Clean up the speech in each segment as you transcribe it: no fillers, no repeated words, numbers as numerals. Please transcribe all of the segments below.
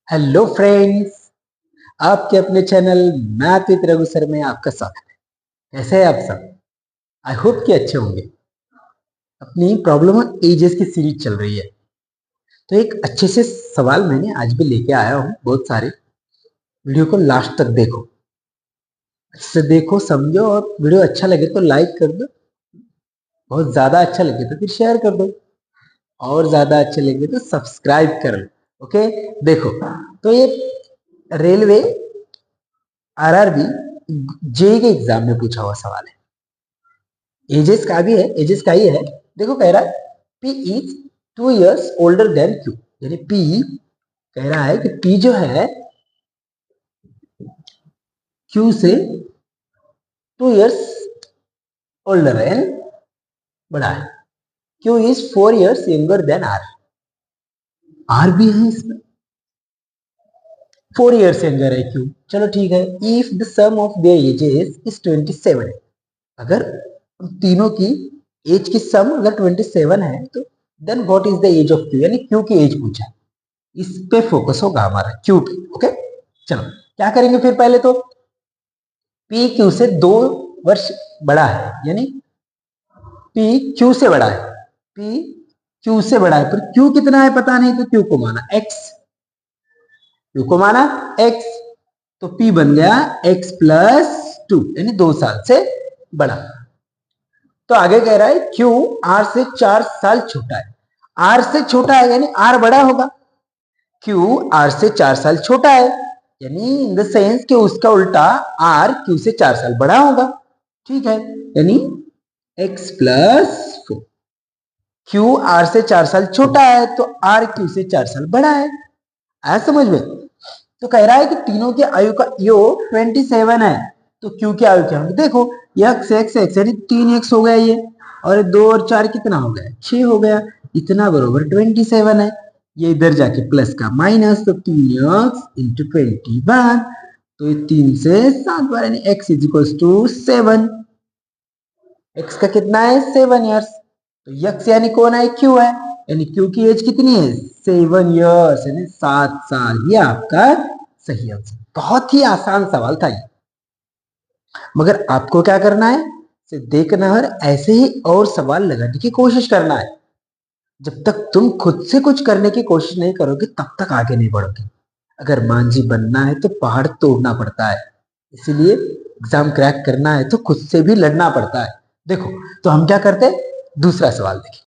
Hello friends, आपके अपने channel math with Raghu sir में आपका स्वागत है। कैसे हैं आप सब? आई होप कि अच्छे होंगे। अपनी प्रॉब्लम एजेस की सीरीज चल रही है, तो एक अच्छे से सवाल मैंने आज भी लेके आया हूँ। बहुत सारे वीडियो को लास्ट तक देखो, अच्छे से देखो, समझो, और वीडियो अच्छा लगे तो लाइक कर दो, बहुत ज्यादा अच्छा लगे तो फिर शेयर कर दो, और ज्यादा अच्छे लगे तो सब्सक्राइब कर लो। ओके, देखो, तो ये रेलवे आरआरबी जेई के एग्जाम में पूछा हुआ सवाल है। एजेस का भी है, एजेस का ही है। देखो, कह रहा है P is 2 years older than Q, यानी पी कह रहा है कि पी जो है क्यू से 2 years ओल्डर है, यानी बड़ा है। Q is 4 years younger than R. R भी है इसमें, 4 years यंगर है क्यू। चलो ठीक है। If the sum of their ages is 27, अगर तीनों की एज की सम अगर 27 है तो then what is the age of Q, यानी क्यू की एज पूछा। इस पे फोकस होगा हमारा, क्यू पे। ओके, चलो क्या करेंगे फिर। पहले तो पी क्यू से 2 वर्ष बड़ा है, यानी पी क्यू से बड़ा है। पी क्यू से बड़ा है, पर क्यू कितना है पता नहीं, तो क्यू को माना एक्स। क्यू को माना एक्स, तो पी बन गया x+2, यानी 2 साल से बड़ा। तो आगे कह रहा है क्यू आर से 4 साल छोटा है। आर से छोटा है यानी आर बड़ा होगा। क्यू आर से 4 साल छोटा है, यानी इन द सेंस कि उसका उल्टा आर क्यू से 4 साल बड़ा होगा। ठीक है, यानी x+4। क्यू आर से 4 साल छोटा है तो आर क्यू से 4 साल बड़ा है। आया समझ में? तो कह रहा है कि तीनों की आयु का योग 27 है, तो क्यू की आयु क्या होगी? देखो, एक्स एक्स एक्स यानी 3x हो गया ये, और 2 और 4 कितना हो गया? 6 हो गया। इतना बरोबर 27 है। ये इधर जाके प्लस का माइनस, तो 3x इंटू 21, तो ये 3 से 7 बार, यानी x is equal to 7। x का कितना है? 7 years। तो x यानी कौन है? क्यू है, यानी क्यू की एज कितनी है? 7 years, यानी 7 साल। ये आपका सही आंसर। बहुत ही आसान सवाल था ये, मगर आपको क्या करना है? सिर्फ देखना है, ऐसे ही और सवाल लगाने की कोशिश करना है। जब तक तुम खुद से कुछ करने की कोशिश नहीं करोगे तब तक आगे नहीं बढ़ोगे। अगर मांझी बनना है तो पहाड़ तोड़ना पड़ता है, इसीलिए एग्जाम क्रैक करना है तो खुद से भी लड़ना पड़ता है। देखो, तो हम क्या करते हैं, दूसरा सवाल देखिए।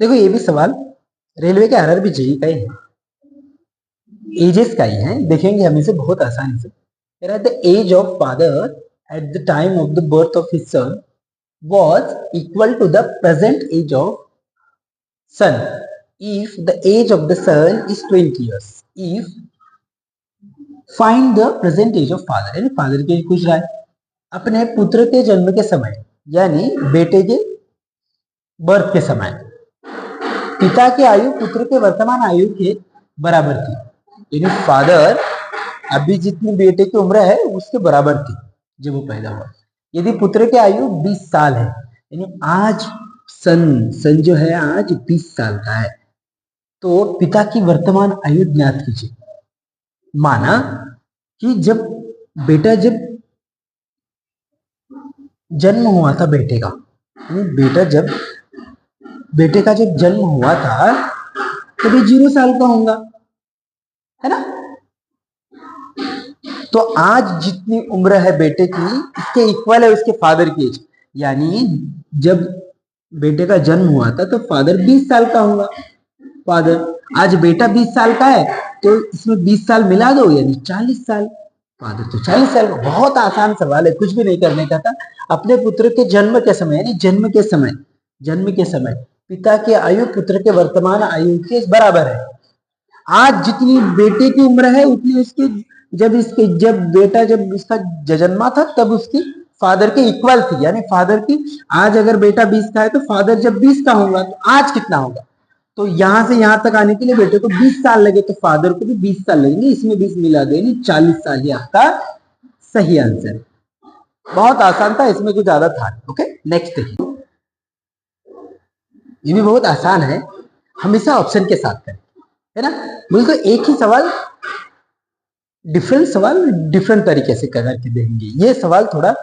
देखो, ये भी सवाल रेलवे के आरआरबी जेईई का ही है, एजेस का ही है। देखेंगे हम इसे बहुत आसानी से। कह रहा है the age of father at the time of the birth of his son was equal to the present age of son if the age of the son is 20 years. If find the present age of father, यानी father की as पूछ रहा है अपने पुत्र के जन्म के समय, यानी बेटे के बर्थ के समय पिता की आयु पुत्र के वर्तमान आयु के बराबर थी। यानी फादर अभी जितनी बेटे की उम्र है उसके बराबर थी जब वो पैदा हुआ। यदि पुत्र की आयु 20 साल है, यानी आज सन सन जो है आज 20 साल का है, तो पिता की वर्तमान आयु ज्ञात कीजिए। माना कि जब जन्म हुआ था बेटे का, यानी बेटे का जब जन्म हुआ था तभी 0 साल का होगा, है ना? तो आज जितनी उम्र है बेटे की, इसके इक्वल है उसके फादर की एज। यानी जब बेटे का जन्म हुआ था तो फादर 20 साल का होगा। फादर आज बेटा 20 साल का है तो इसमें 20 साल मिला दो, यानी 40 साल। फादर तो 40 साल का। बहुत आसान सवाल है, कुछ भी नहीं करने का था। अपने पुत्र के जन्म के समय, यानी जन्म के समय पिता की आयु पुत्र के वर्तमान आयु के बराबर है। आज जितनी बेटे की उम्र है उतनी उसकी जब इसका जन्मा था तब उसकी फादर के इक्वल थी। यानी फादर की आज अगर बेटा 20 का है तो फादर जब 20 का होगा तो आज कितना होगा? तो यहां से यहां तक आने के लिए बेटे को 20 साल लगे, तो फादर को भी 20 साल लगेंगे। इसमें 20 मिला देंगे, 40 साल ही आपका सही आंसर। बहुत आसान था, इसमें कुछ ज्यादा था। ओके, नेक्स्ट देखिए। ये भी बहुत आसान है, हमेशा ऑप्शन के साथ करें। है ना। बिल्कुल एक ही सवाल, डिफरेंट सवाल डिफरेंट तरीके से करके देंगे। ये सवाल थोड़ा,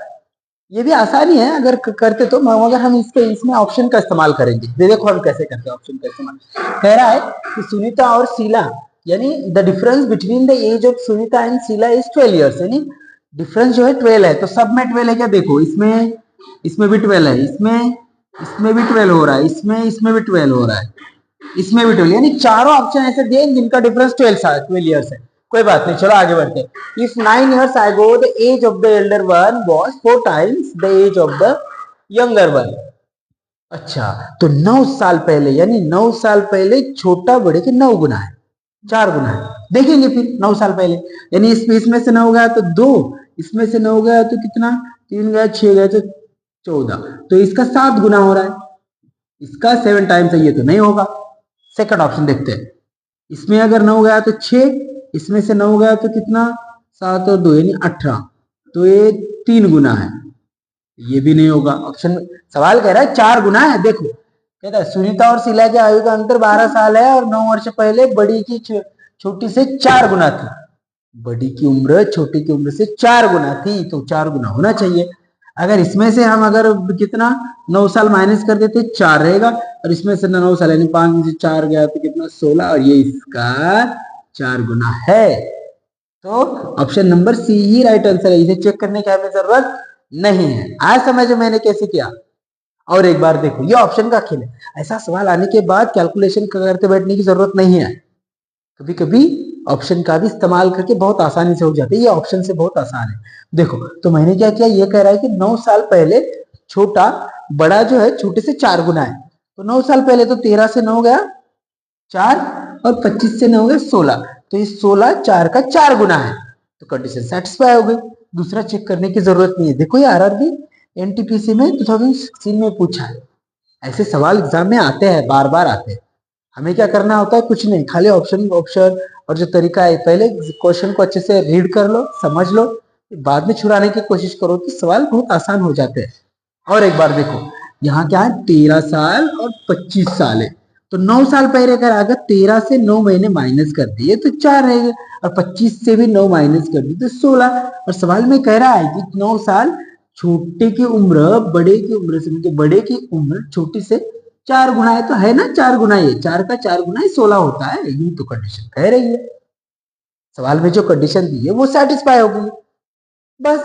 ये भी आसान ही है अगर करते तो, मगर हम इसमें ऑप्शन का इस्तेमाल करेंगे। देखो हम कैसे करते हैं ऑप्शन का इस्तेमाल। कह रहा है कि सुनीता और शीला, यानी the difference between the age of Sunita and Sheela is 12 years, यानी डिफरेंस जो है 12 है। तो सब में 12 है क्या, देखो इसमें, इसमें भी 12 है, इसमें भी 12 हो रहा है, इसमें भी 12 हो रहा है, इसमें भी 12, यानी चारों ऑप्शन ऐसे दिए जिनका डिफरेंस 12 ईयर्स है। कोई बात नहीं, चलो आगे बढ़ते हैं। If 9 years ago the age of the elder one was 4 times the age of the younger one। अच्छा, तो 9 साल पहले, यानी 9 साल पहले छोटा बड़े के 9 गुना है, 4 गुना है। देखेंगे फिर 9 साल पहले, यानी इसमें से 9 गया तो 2, इसमें से 9 गया तो कितना, 3 गया, 6 गया तो 14, तो इसका 7 गुना हो रहा है, इसका 7 टाइम्स है, ये तो नहीं होगा। सेकंड ऑप्शन देखते हैं। इसमें अगर 9 गया तो 6, इसमें से 9 गया तो कितना, 7 और 2 यानी 18, तो ये 3 गुना है, ये भी नहीं होगा। ऑप्शन सवाल कह रहा है 4 गुना है। देखो कहता है सुनीता और शीला के आयु का अंतर 12 साल है और 9 वर्ष पहले बड़ी की छोटी से 4 गुना थी। बड़ी की उम्र छोटी की उम्र से 4 गुना थी, तो 4 गुना होना चाहिए। अगर इसमें से हम अगर कितना 9 साल माइनस कर देते 4 रहेगा, और इसमें से 9 साल यानी 5 में से 4 गया तो कितना 16, और ये इसका 4 गुना है। तो ऑप्शन नंबर सी ही राइट आंसर है। इसे चेक करने की हमें जरूरत नहीं है। आज समझो मैंने कैसे किया। और एक बार देखो, ये ऑप्शन का खेल है, ऐसा सवाल आने के बाद कैलकुलेशन करते बैठने की जरूरत नहीं है। कभी कभी ऑप्शन का भी इस्तेमाल करके बहुत आसानी से हो जाती है। ये ऑप्शन से बहुत आसान है। देखो तो मैंने क्या किया, ये कह रहा है कि 9 साल पहले छोटा बड़ा जो है छोटे से 4 गुना है। तो 9 साल पहले तो 13 से 9 गया 4, और 25 से 9 गया 16, तो ये 16 4 का 4 गुना है, तो कंडीशन सेटिस्फाई हो गई। दूसरा चेक करने की जरूरत नहीं है। देखो ये आरआरबी एनटीपीसी में 2016 में पूछा है। ऐसे सवाल एग्जाम में आते हैं, बार बार आते हैं। हमें क्या करना होता है, कुछ नहीं, खाली ऑप्शन और जो तरीका है, पहले क्वेश्चन को अच्छे से रीड कर लो, समझ लो, बाद में छुड़ाने की कोशिश करो, तो सवाल बहुत आसान हो जाते हैं। और एक बार देखो, यहाँ क्या है, 13 साल और 25 साल है। तो 9 साल पहले अगर 13 से 9 महीने माइनस कर दिए तो 4 रहेगा, और 25 से भी 9 माइनस कर दिए तो 16। और सवाल में कह रहा है कि 9 साल छोटे की उम्र बड़े की उम्र से, मतलब बड़े की उम्र छोटी से 4 गुना है, तो है ना 4 गुना, ये 4 का 4 गुना ही 16 होता है। ये तो कंडीशन कह रही है, सवाल में जो कंडीशन दी है वो सेटिस्फाई हो गई बस।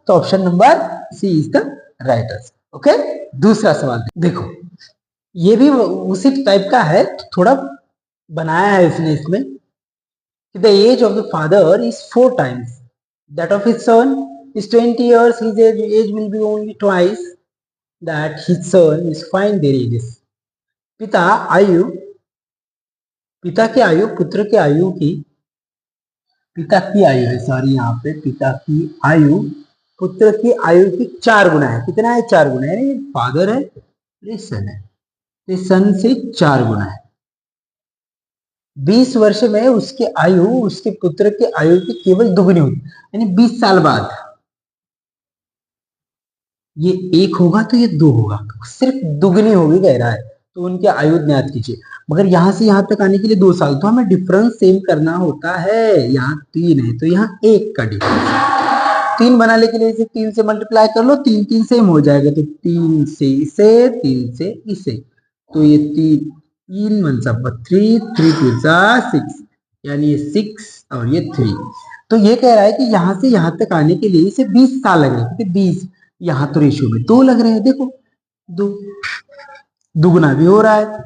तो option number C is the right answer. Okay, दूसरा सवाल देखो, ये भी उसी टाइप का है, थोड़ा बनाया है इसने इसमें। The age of the father is 4 times that of his son is 20 years, his age will be only twice that his son is, find their ages। पिता आयु, पिता की आयु पुत्र की आयु की, पिता की आयु है, सॉरी यहाँ पे पिता की आयु पुत्र की आयु की 4 गुना है। कितना है, 4 गुना है। फादर है, ये सन है, ये सन से 4 गुना है। 20 वर्ष में उसकी आयु उसके पुत्र की आयु की केवल दुगनी होगी, यानी 20 साल बाद ये 1 होगा तो ये 2 होगा, सिर्फ दुगनी होगी कह रहा है। तो उनकी आयु ज्ञात कीजिए। मगर यहां से यहां तक आने के लिए 2 साल, तो हमें डिफरेंस सेम करना होता है। यहाँ 3 है तो यहाँ 1 का डिफरेंस है। 3 बनाने के लिए इसे 3 से मल्टीप्लाई कर लो, 3 3 सेम हो जाएगा, तो 3 से इसे, 3 से इसे, तो ये 3 1 सा 3 3 2 सा 6, यानी ये 6 और ये 3। तो ये कह रहा है कि यहां से यहां तक आने के लिए इसे 20 साल लग रहे हैं, क्योंकि 20 यहाँ तो रेशियो में 2 लग रहे हैं। देखो 2 दुगुना भी हो रहा है,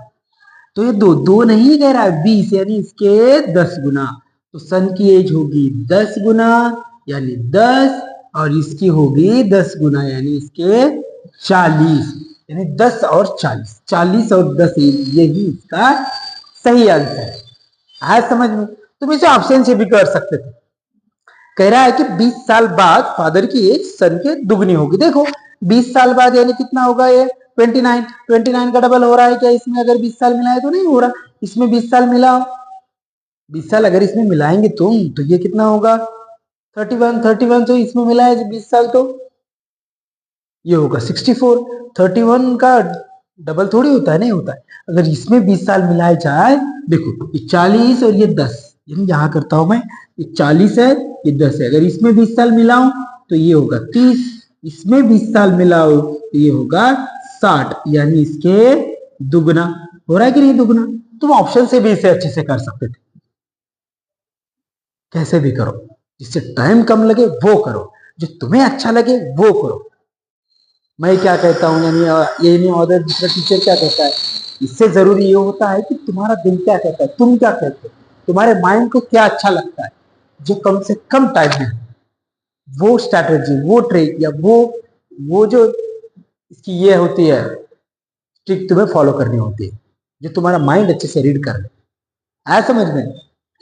तो ये 2 नहीं कह रहा है 20, यानी इसके 10 गुना। तो सन की एज होगी 10 गुना यानी 10, और इसकी होगी 10 गुना यानी इसके 40, यानी 10 और 40, 40 और 10, यही इसका सही आंसर है। आज समझ में, तुम इसे ऑप्शन से भी कर सकते थे। कह रहा है कि 20 साल बाद फादर की एज सन के दुगनी होगी। देखो 20 साल बाद यानी कितना होगा, ये 29 का डबल हो रहा है क्या इसमें? अगर 20 साल मिलाए तो नहीं हो रहा, इसमें 20 साल मिलाओ, 20 साल अगर इसमें मिलाएंगे तुम तो ये कितना होगा 31 तो इसमें मिलाए 20 साल तो ये होगा 64। 31 का डबल थोड़ी होता है, नहीं होता है। अगर इसमें 20 साल मिलाए जाए, देखो ये 40 और ये 10, यानी यहाँ करता हूं मैं, ये 40 है, ये 10 है। अगर इसमें 20 साल मिलाऊं तो ये होगा 30, इसमें 20 साल मिलाओ तो ये होगा 60, यानी इसके दुगना। हो रहा है कि नहीं दुगना? तुम ऑप्शन से भी इसे अच्छे से कर सकते थे, कैसे भी करो, जिससे टाइम कम लगे वो करो, जो तुम्हें अच्छा लगे वो करो। मैं क्या कहता हूँ, यानी ये नहीं, और दूसरा टीचर क्या कहता है, इससे जरूरी ये होता है कि तुम्हारा दिल क्या कहता है, तुम क्या कहते हो, तुम्हारे माइंड को क्या अच्छा लगता है, जो कम से कम टाइम में वो स्ट्रैटेजी, वो ट्रिक, या वो जो इसकी ये होती है ट्रिक, तुम्हें फॉलो करनी होती है, जो तुम्हारा माइंड अच्छे से रीड कर ले। आया समझ में?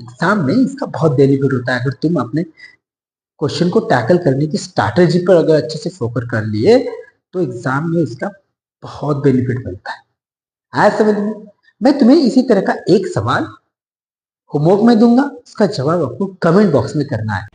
एग्जाम में इसका बहुत बेनिफिट होता है। अगर तुम अपने क्वेश्चन को टैकल करने की स्ट्रैटेजी पर अगर अच्छे से फोकस कर लिए तो एग्जाम में इसका बहुत बेनिफिट मिलता है। आया समझ में? मैं तुम्हें इसी तरह का एक सवाल होमवर्क में दूंगा, उसका जवाब आपको कमेंट बॉक्स में करना है।